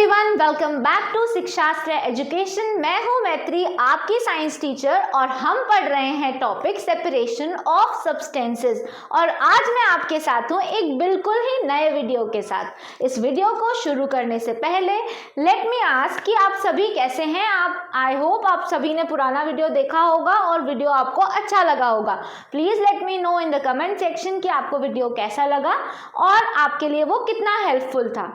Everyone, welcome back to Shikshastra education. मैं हूं मैत्री, आपकी साइंस टीचर, और हम पढ़ रहे हैं टॉपिक सेपरेशन ऑफ सब्सटेंसेस। और आज मैं आपके साथ हूं एक बिल्कुल ही नए वीडियो के साथ। इस वीडियो को शुरू करने से पहले लेट मी आस्क कि आप सभी कैसे हैं। आई होप आप सभी ने पुराना वीडियो देखा होगा और वीडियो आपको अच्छा लगा होगा। Please let me know in the comment section कि आपको वीडियो कैसा लगा और आपके लिए वो कितना हेल्पफुल था।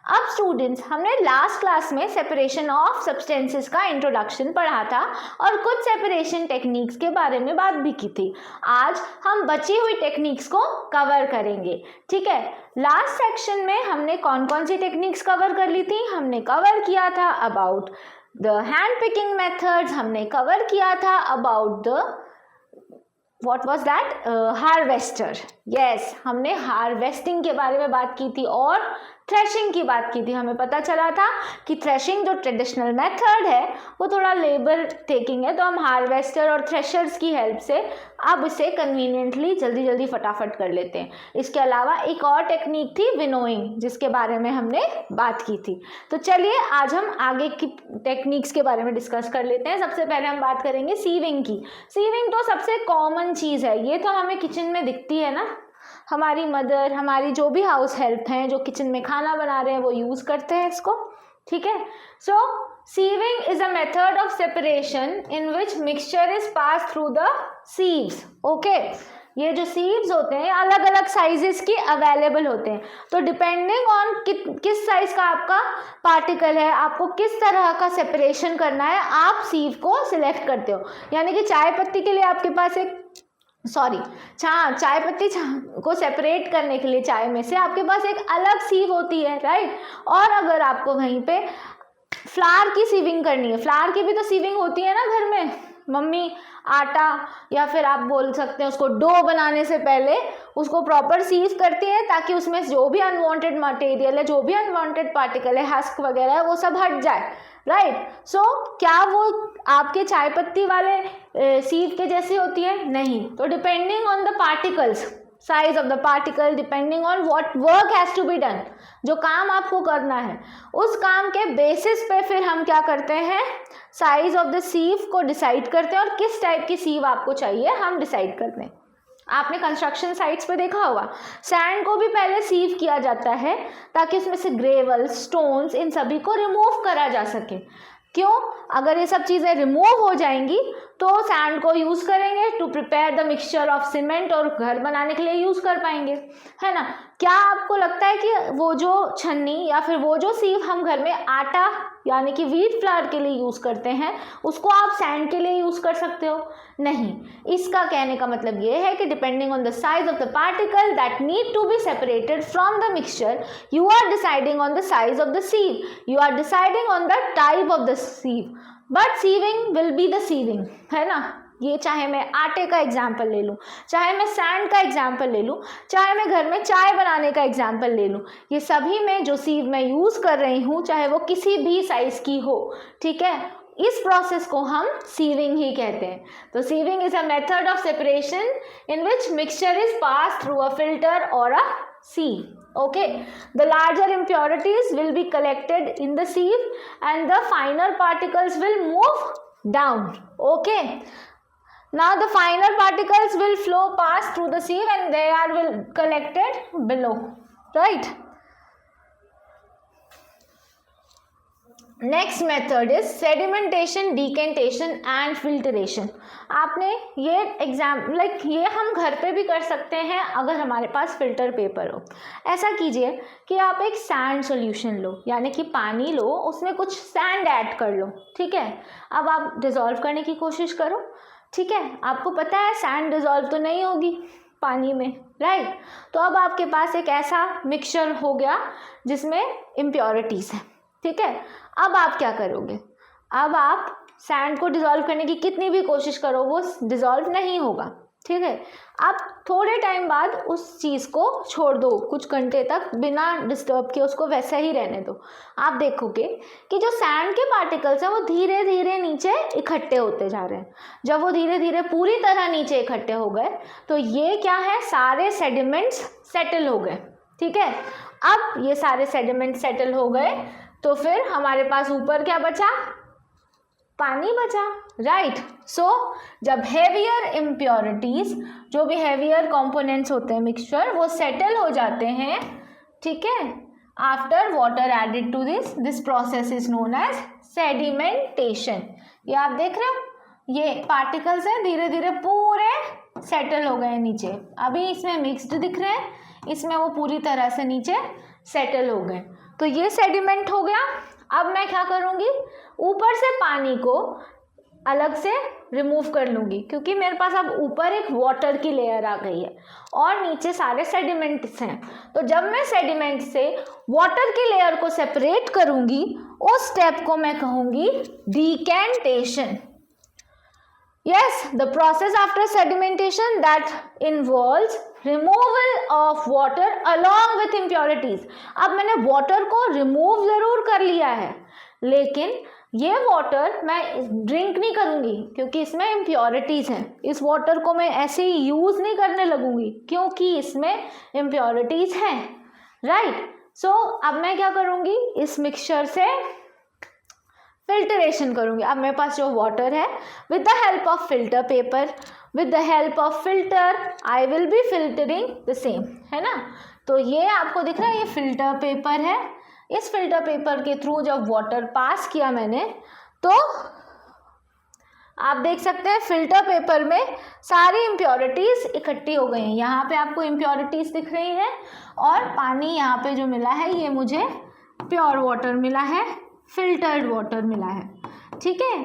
अब स्टूडेंट्स, हमने लास्ट क्लास में सेपरेशन ऑफ सब्सटेंसेस का इंट्रोडक्शन पढ़ा था और कुछ सेपरेशन टेक्निक्स के बारे में बात भी की थी। आज हम बची हुई टेक्निक्स को कवर करेंगे, ठीक है। लास्ट सेक्शन में हमने कौन कौन सी टेक्निक्स कवर कर ली थी? हमने कवर किया था about the hand picking methods, हमने कवर किया था about the What was that? Harvester. Yes, हमने हार्वेस्टिंग के बारे में बात की थी और थ्रेशिंग की बात की थी। हमें पता चला था कि थ्रेशिंग जो ट्रेडिशनल मेथड है वो थोड़ा लेबर टेकिंग है, तो हम हार्वेस्टर और थ्रेशर्स की हेल्प से अब इसे कन्वीनियंटली जल्दी फटाफट कर लेते हैं। इसके अलावा एक और टेक्निक थी विनोइंग, जिसके बारे में हमने बात की थी। तो चलिए आज हम आगे की टेक्निक्स के बारे में डिस्कस कर लेते हैं। सबसे पहले हम बात करेंगे सीविंग की। सीविंग तो सबसे कॉमन चीज़ है, ये तो हमें किचन में दिखती है ना। हमारी मदर, हमारी जो भी हाउस हेल्प हैं जो किचन में खाना बना रहे हैं वो यूज़ करते हैं इसको, ठीक है। So sieving is a method of separation in which mixture is pass through the sieves. Okay, ये जो सीव्स होते हैं अलग अलग साइजेस की अवेलेबल होते हैं, तो डिपेंडिंग ऑन किस साइज का आपका पार्टिकल है, आपको किस तरह का सेपरेशन करना है, आप सीव को सिलेक्ट करते हो। यानी कि चाय पत्ती के लिए आपके पास एक चाय पत्ती को सेपरेट करने के लिए चाय में से आपके पास एक अलग सीव होती है, राइट। और अगर आपको वहीं पे फ्लावर की सीविंग करनी है, फ्लावर की भी तो सीविंग होती है ना घर में। मम्मी आटा या फिर आप बोल सकते हैं उसको डो बनाने से पहले उसको प्रॉपर सीव करती है ताकि उसमें जो भी अनवांटेड मटेरियल है, जो भी अनवांटेड पार्टिकल है, हस्क वगैरह है, वो सब हट जाए, राइट। सो क्या वो आपके चाय पत्ती वाले सीव के जैसी होती है? नहीं। तो depending on the particles, size of the particle, depending on what work has to be done, जो काम आपको करना है उस काम के बेसिस पे फिर हम क्या करते हैं, साइज ऑफ द सीव को डिसाइड करते हैं और किस टाइप की सीव आपको चाहिए हम डिसाइड करते हैं। आपने कंस्ट्रक्शन साइट्स पे देखा होगा, सैंड को भी पहले सीव किया जाता है ताकि उसमें से ग्रेवल, स्टोन्स, इन सभी को रिमूव करा जा सके। क्यों? अगर ये सब चीज़ें रिमूव हो जाएंगी तो सैंड को यूज़ करेंगे to prepare the mixture of cement और घर बनाने के लिए यूज़ कर पाएंगे, है ना। क्या आपको लगता है कि वो जो छन्नी या फिर वो जो सीव हम घर में आटा यानी कि व्हीट फ्लावर के लिए यूज़ करते हैं उसको आप सैंड के लिए यूज़ कर सकते हो? नहीं। इसका कहने का मतलब ये है कि depending on the size of the particle that need to be separated from the mixture, you are deciding on the size of the sieve, you are deciding on the type of the sieve, but sieving will be the sieving, है ना। ये चाहे मैं आटे का example ले लूँ, चाहे मैं सैंड का एग्जाम्पल ले लूँ, चाहे मैं घर में चाय बनाने का एग्जाम्पल ले लूँ, ये सभी में जो सीव मैं यूज़ कर रही हूँ चाहे वो किसी भी साइज़ की हो, ठीक है, इस प्रोसेस को हम सीविंग ही कहते हैं। तो sieving is a method of separation in which mixture is pass through a filter और a sieve. Okay, the larger impurities will be collected in the sieve and the finer particles will move down. Okay, now the finer particles will flow pass through the sieve and they will collected below, right. Next method is sedimentation, decantation and filtration. आपने ये ये हम घर पे भी कर सकते हैं अगर हमारे पास फिल्टर पेपर हो। ऐसा कीजिए कि आप एक सैंड सॉल्यूशन लो, यानी कि पानी लो, उसमें कुछ सैंड ऐड कर लो, ठीक है। अब आप डिज़ोल्व करने की कोशिश करो, ठीक है। आपको पता है सैंड डिज़ोल्व तो नहीं होगी पानी में, राइट। तो अब आपके पास एक ऐसा मिक्सचर हो गया जिसमें इम्प्योरिटीज़ हैं, ठीक है। अब आप क्या करोगे? अब आप सैंड को डिज़ोल्व करने की कितनी भी कोशिश करो वो डिज़ोल्व नहीं होगा, ठीक है। आप थोड़े टाइम बाद उस चीज़ को छोड़ दो, कुछ घंटे तक बिना डिस्टर्ब किए उसको वैसा ही रहने दो। आप देखोगे कि जो सैंड के पार्टिकल्स हैं वो धीरे धीरे नीचे इकट्ठे होते जा रहे हैं। जब वो धीरे धीरे पूरी तरह नीचे इकट्ठे हो गए तो ये क्या है, सारे सेडिमेंट्स सेटल हो गए, ठीक है। अब ये सारे सेडिमेंट सेटल हो गए तो फिर हमारे पास ऊपर क्या बचा, पानी बचा, राइट। सो जब हेवियर इम्प्योरिटीज, जो भी हेवियर कंपोनेंट्स होते हैं मिक्सचर, वो सेटल हो जाते हैं, ठीक है, after water added to this process is known as sedimentation. ये आप देख रहे हो, ये पार्टिकल्स हैं, धीरे धीरे पूरे सेटल हो गए नीचे। अभी इसमें मिक्स्ड दिख रहे हैं, इसमें वो पूरी तरह से नीचे सेटल हो गए। तो ये सेडिमेंट हो गया। अब मैं क्या करूँगी, ऊपर से पानी को अलग से रिमूव कर लूँगी, क्योंकि मेरे पास अब ऊपर एक वाटर की लेयर आ गई है और नीचे सारे सेडिमेंट्स हैं। तो जब मैं सेडिमेंट से वाटर की लेयर को सेपरेट करूँगी, उस स्टेप को मैं कहूँगी decantation. Yes, the process after sedimentation that involves removal of water along with impurities. अब मैंने water को remove ज़रूर कर लिया है, लेकिन ये water मैं drink नहीं करूँगी, क्योंकि इसमें impurities हैं। इस water को मैं ऐसे ही use नहीं करने लगूँगी, क्योंकि इसमें impurities हैं, right? So अब मैं क्या करूँगी, इस mixture से फिल्टरेशन करूँगी। अब मेरे पास जो वाटर है, with the help of filter paper, with the help of filter I will be filtering the same, है ना। तो ये आपको दिख रहा है, ये फिल्टर पेपर है। इस फिल्टर पेपर के थ्रू जब वाटर पास किया मैंने, तो आप देख सकते हैं फिल्टर पेपर में सारी इम्प्योरिटीज़ इकट्ठी हो गई हैं। यहाँ पे आपको इम्प्योरिटीज़ दिख रही हैं, और पानी यहाँ पे जो मिला है, ये मुझे प्योर वाटर मिला है, फिल्टर्ड वाटर मिला है, ठीक है।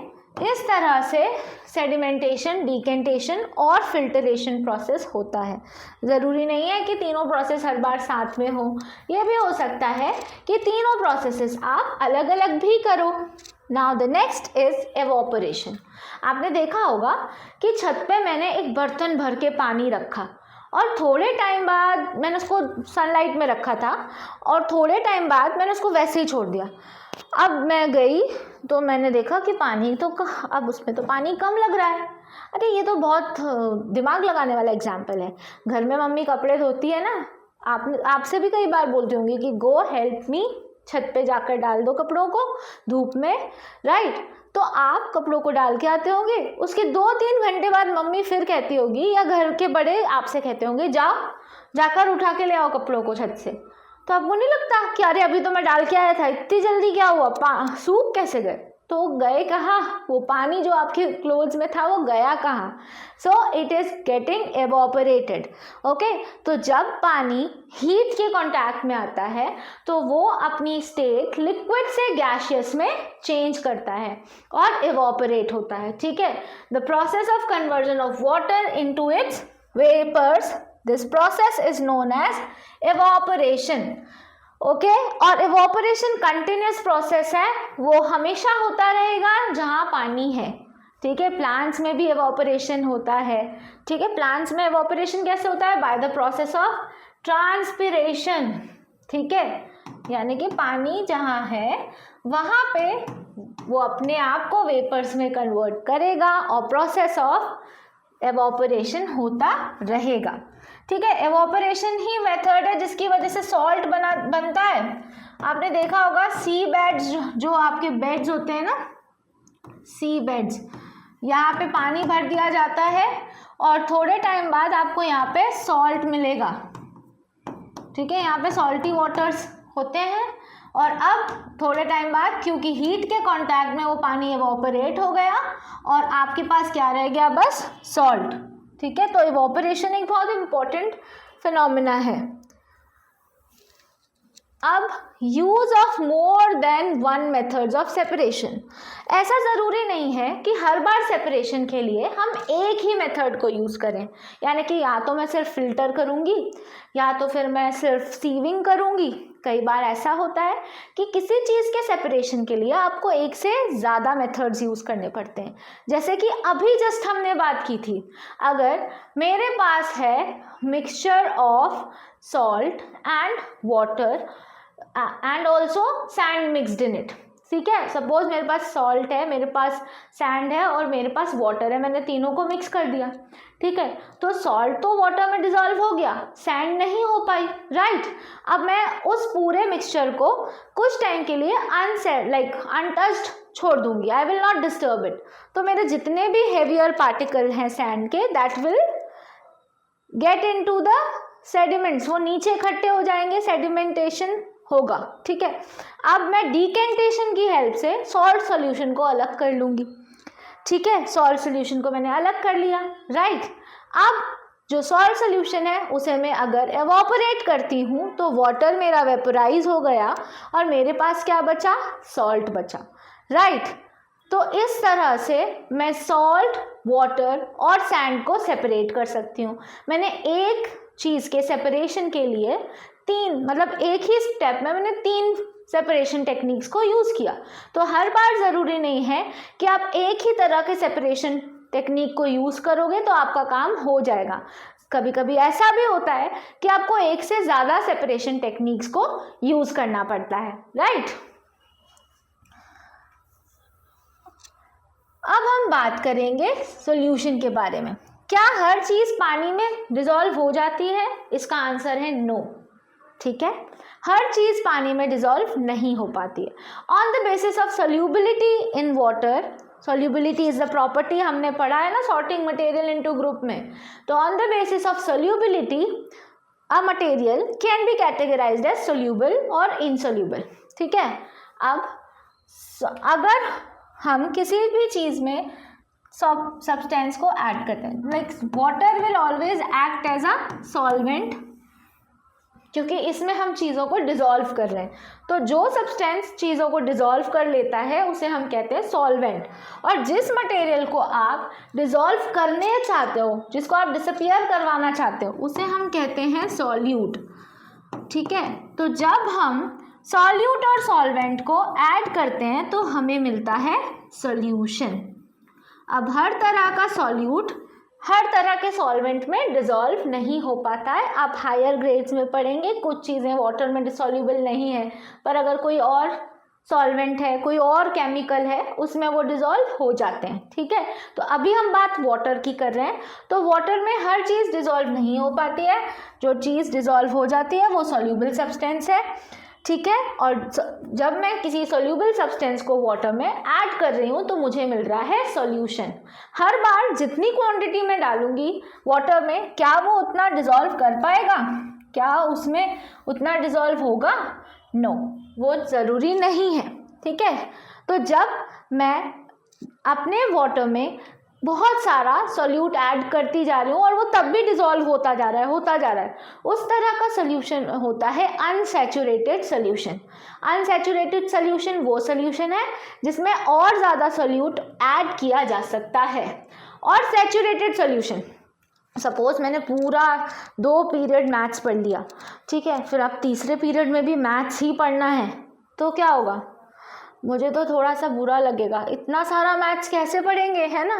इस तरह से सेडिमेंटेशन, डिकेंटेशन और फिल्टरेशन प्रोसेस होता है। ज़रूरी नहीं है कि तीनों प्रोसेस हर बार साथ में हो, ये भी हो सकता है कि तीनों प्रोसेसेस आप अलग अलग भी करो। Now the next is evaporation. आपने देखा होगा कि छत पे मैंने एक बर्तन भर के पानी रखा, और थोड़े टाइम बाद मैंने उसको सनलाइट में रखा था, और थोड़े टाइम बाद मैंने उसको वैसे ही छोड़ दिया। अब मैं गई तो मैंने देखा कि पानी तो अब उसमें तो पानी कम लग रहा है। अरे ये तो बहुत दिमाग लगाने वाला एग्जाम्पल है। घर में मम्मी कपड़े धोती है ना, आपसे भी कई बार बोलती होंगी कि गो हेल्प मी, छत पे जाकर डाल दो कपड़ों को धूप में, राइट। तो आप कपड़ों को डाल के आते होंगे, उसके 2-3 घंटे बाद मम्मी फिर कहती होगी, या घर के बड़े आपसे कहते होंगे, जाओ जाकर उठा के ले आओ कपड़ों को छत से। तो आपको नहीं लगता कि अरे अभी तो मैं डाल के आया था, इतनी जल्दी क्या हुआ, सूख कैसे गए? तो गए कहाँ, वो पानी जो आपके क्लोथ्स में था वो गया कहाँ? So it is getting evaporated, okay. तो जब पानी हीट के कांटेक्ट में आता है तो वो अपनी स्टेट लिक्विड से गैसियस में चेंज करता है और एवोपरेट होता है, ठीक है। The process of conversion of water into its vapours, this process is known as evaporation, okay. और एवोपरेशन कंटिन्यूस प्रोसेस है, वो हमेशा होता रहेगा जहाँ पानी है, ठीक है। प्लांट्स में भी एवोपरेशन होता है, ठीक है। प्लांट्स में एवोपरेशन कैसे होता है? By the process of transpiration, ठीक है। यानी कि पानी जहाँ है वहाँ पे वो अपने आप को वेपर्स में कन्वर्ट करेगा और प्रोसेस ऑफ एवोपरेशन होता रहेगा, ठीक है। एवोपरेशन ही मेथड है जिसकी वजह से सॉल्ट बनता है। आपने देखा होगा सी बेड्स, जो आपके बेड्स होते हैं ना, सी बेड्स, यहाँ पे पानी भर दिया जाता है और थोड़े टाइम बाद आपको यहाँ पे सॉल्ट मिलेगा, ठीक है। यहाँ पे सॉल्टी वाटर्स होते हैं, और अब थोड़े टाइम बाद क्योंकि हीट के कांटेक्ट में वो पानी एवोपरेट हो गया और आपके पास क्या रह गया? बस सॉल्ट, ठीक है। तो एवोपरेशन एक बहुत इंपॉर्टेंट फिनोमिना है। अब use of more than one methods of separation. ऐसा ज़रूरी नहीं है कि हर बार सेपरेशन के लिए हम एक ही मेथड को यूज़ करें, यानी कि या तो मैं सिर्फ फिल्टर करूँगी या तो फिर मैं सिर्फ सीविंग करूँगी। कई बार ऐसा होता है कि किसी चीज़ के सेपरेशन के लिए आपको एक से ज़्यादा मेथड्स यूज़ करने पड़ते हैं। जैसे कि अभी जस्ट हमने बात की थी, अगर मेरे पास है mixture of salt and water and also sand mixed in it, ठीक है। सपोज मेरे पास सॉल्ट है, मेरे पास सैंड है और मेरे पास वाटर है, मैंने तीनों को मिक्स कर दिया, ठीक है। तो सॉल्ट तो वाटर में डिजॉल्व हो गया, सैंड नहीं हो पाई, राइट। अब मैं उस पूरे मिक्सचर को कुछ टाइम के लिए अनटच्ड छोड़ दूंगी, I will not disturb it. तो मेरे जितने भी हेवियर पार्टिकल हैं सैंड के, that will get into the sediments, वो नीचे इकट्ठे हो जाएंगे, सेडिमेंटेशन होगा, ठीक है। अब मैं डिकेंटेशन की हेल्प से सॉल्ट सॉल्यूशन को अलग कर लूंगी, ठीक है। सॉल्ट सॉल्यूशन को मैंने अलग कर लिया, राइट। अब जो सॉल्ट सॉल्यूशन है उसे मैं अगर एवापोरेट करती हूँ तो वाटर मेरा वेपोराइज हो गया और मेरे पास क्या बचा, सॉल्ट बचा, राइट। तो इस तरह से मैं सॉल्ट, वाटर और सैंड को सेपरेट कर सकती हूँ। मैंने एक चीज़ के सेपरेशन के लिए एक ही स्टेप में मैंने 3 सेपरेशन टेक्निक्स को यूज़ किया। तो हर बार ज़रूरी नहीं है कि आप एक ही तरह के सेपरेशन टेक्निक को यूज़ करोगे तो आपका काम हो जाएगा। कभी कभी ऐसा भी होता है कि आपको एक से ज़्यादा सेपरेशन टेक्निक्स को यूज़ करना पड़ता है, राइट। अब हम बात करेंगे सॉल्यूशन के बारे में। क्या हर चीज़ पानी में डिसॉल्व हो जाती है? इसका आंसर है नो, ठीक है। हर चीज़ पानी में डिसॉल्व नहीं हो पाती है। On the basis of solubility in water, solubility is the property, हमने पढ़ा है ना सॉर्टिंग मटेरियल इनटू ग्रुप में। तो on the basis of solubility a material can be categorised as soluble और इनसोल्यूबल, ठीक है। अब अगर हम किसी भी चीज़ में सब्सटेंस को ऐड करते हैं, like water will always act as a solvent, क्योंकि इसमें हम चीज़ों को डिसॉल्व कर रहे हैं। तो जो सब्सटेंस चीज़ों को डिसॉल्व कर लेता है उसे हम कहते हैं सॉल्वेंट। और जिस मटेरियल को आप डिसॉल्व करने चाहते हो, जिसको आप डिसअपियर करवाना चाहते हो, उसे हम कहते हैं सॉल्यूट, ठीक है। तो जब हम सॉल्यूट और सॉल्वेंट को ऐड करते हैं तो हमें मिलता है सॉल्यूशन। अब हर तरह का सॉल्यूट हर तरह के सॉल्वेंट में डिसॉल्व नहीं हो पाता है। आप हायर ग्रेड्स में पढ़ेंगे, कुछ चीज़ें वाटर में डिसॉल्युबल नहीं है, पर अगर कोई और सॉल्वेंट है, कोई और केमिकल है, उसमें वो डिसॉल्व हो जाते हैं, ठीक है। तो अभी हम बात वाटर की कर रहे हैं। तो वाटर में हर चीज़ डिसॉल्व नहीं हो पाती है, जो चीज़ डिसॉल्व हो जाती है वो सॉल्युबल सब्सटेंस है, ठीक है। और जब मैं किसी सॉल्युबल सब्सटेंस को वाटर में ऐड कर रही हूँ तो मुझे मिल रहा है सॉल्यूशन। हर बार जितनी क्वांटिटी में डालूंगी वाटर में, क्या वो उतना डिसॉल्व कर पाएगा? क्या उसमें उतना डिसॉल्व होगा? नो, वो ज़रूरी नहीं है, ठीक है। तो जब मैं अपने वाटर में बहुत सारा सॉल्यूट ऐड करती जा रही हूँ और वो तब भी डिसॉल्व होता जा रहा है, उस तरह का सोल्यूशन होता है अनसैचुरेटेड सोल्यूशन। अनसैचुरेटेड सोल्यूशन वो सोल्यूशन है जिसमें और ज़्यादा सॉल्यूट ऐड किया जा सकता है। और सैचुरेटेड सोल्यूशन, सपोज मैंने पूरा 2 पीरियड मैथ्स पढ़ लिया, ठीक है, फिर अब तीसरे पीरियड में भी मैथ्स ही पढ़ना है, तो क्या होगा? मुझे तो थोड़ा सा बुरा लगेगा, इतना सारा मैथ्स कैसे पढ़ेंगे, है ना।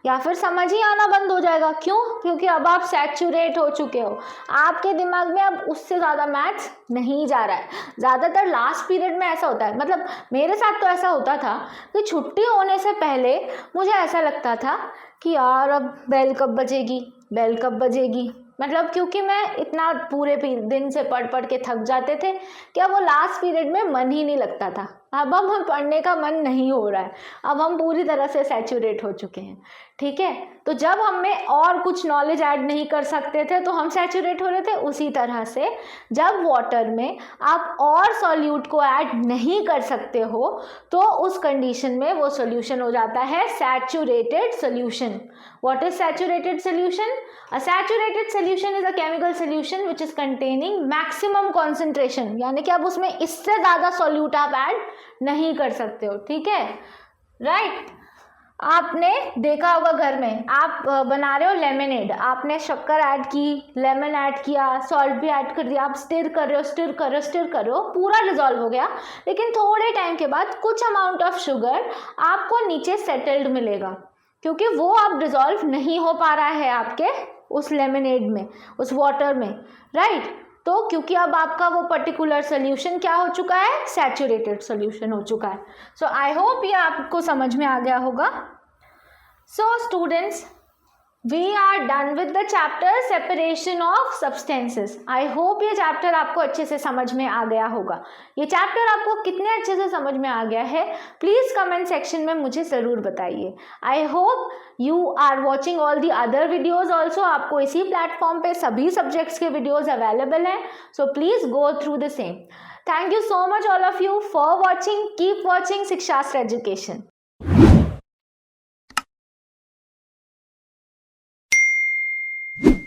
या फिर समझ ही आना बंद हो जाएगा। क्यों? क्योंकि अब आप सैचुरेट हो चुके हो, आपके दिमाग में अब उससे ज़्यादा मैथ्स नहीं जा रहा है। ज़्यादातर लास्ट पीरियड में ऐसा होता है, मतलब मेरे साथ तो ऐसा होता था कि छुट्टी होने से पहले मुझे ऐसा लगता था कि यार अब बेल कब बजेगी, मतलब क्योंकि मैं इतना पूरे दिन से पढ़ के थक जाते थे कि अब वो लास्ट पीरियड में मन ही नहीं लगता था। अब हम पढ़ने का मन नहीं हो रहा है, अब हम पूरी तरह से सैचुरेट हो चुके हैं, ठीक है। तो जब हम में और कुछ नॉलेज ऐड नहीं कर सकते थे तो हम सैचुरेट हो रहे थे। उसी तरह से जब वाटर में आप और सॉल्यूट को ऐड नहीं कर सकते हो तो उस कंडीशन में वो सॉल्यूशन हो जाता है saturated solution. What is saturated solution? A saturated solution is a chemical solution which is containing maximum concentration, यानी कि अब उसमें इससे ज़्यादा सॉल्यूट आप ऐड नहीं कर सकते हो, ठीक है, राइट। आपने देखा होगा घर में आप बना रहे हो लेमनेड, आपने शक्कर ऐड की, लेमन ऐड किया, सॉल्ट भी ऐड कर दिया, आप स्टिर कर रहे हो, पूरा डिसॉल्व हो गया। लेकिन थोड़े टाइम के बाद कुछ अमाउंट ऑफ शुगर आपको नीचे सेटल्ड मिलेगा, क्योंकि वो अब डिसॉल्व नहीं हो पा रहा है आपके उस लेमनेड में, उस वाटर में, राइट। तो तो क्योंकि अब आपका वो पर्टिकुलर सोल्यूशन क्या हो चुका है, सैचुरेटेड सोल्यूशन हो चुका है. सो आई होप ये आपको समझ में आ गया होगा. So students, we are done with the chapter separation of substances. I hope ये चैप्टर आपको अच्छे से समझ में आ गया होगा. ये चैप्टर आपको कितने अच्छे से समझ में आ गया है, प्लीज कमेंट सेक्शन में मुझे ज़रूर बताइए. I hope you are watching all the other videos also. आपको इसी प्लेटफॉर्म पे सभी सब्जेक्ट्स के वीडियोज़ अवेलेबल हैं. So please go through the same. Thank you so much all of you for watching. Keep watching Shikshastra education.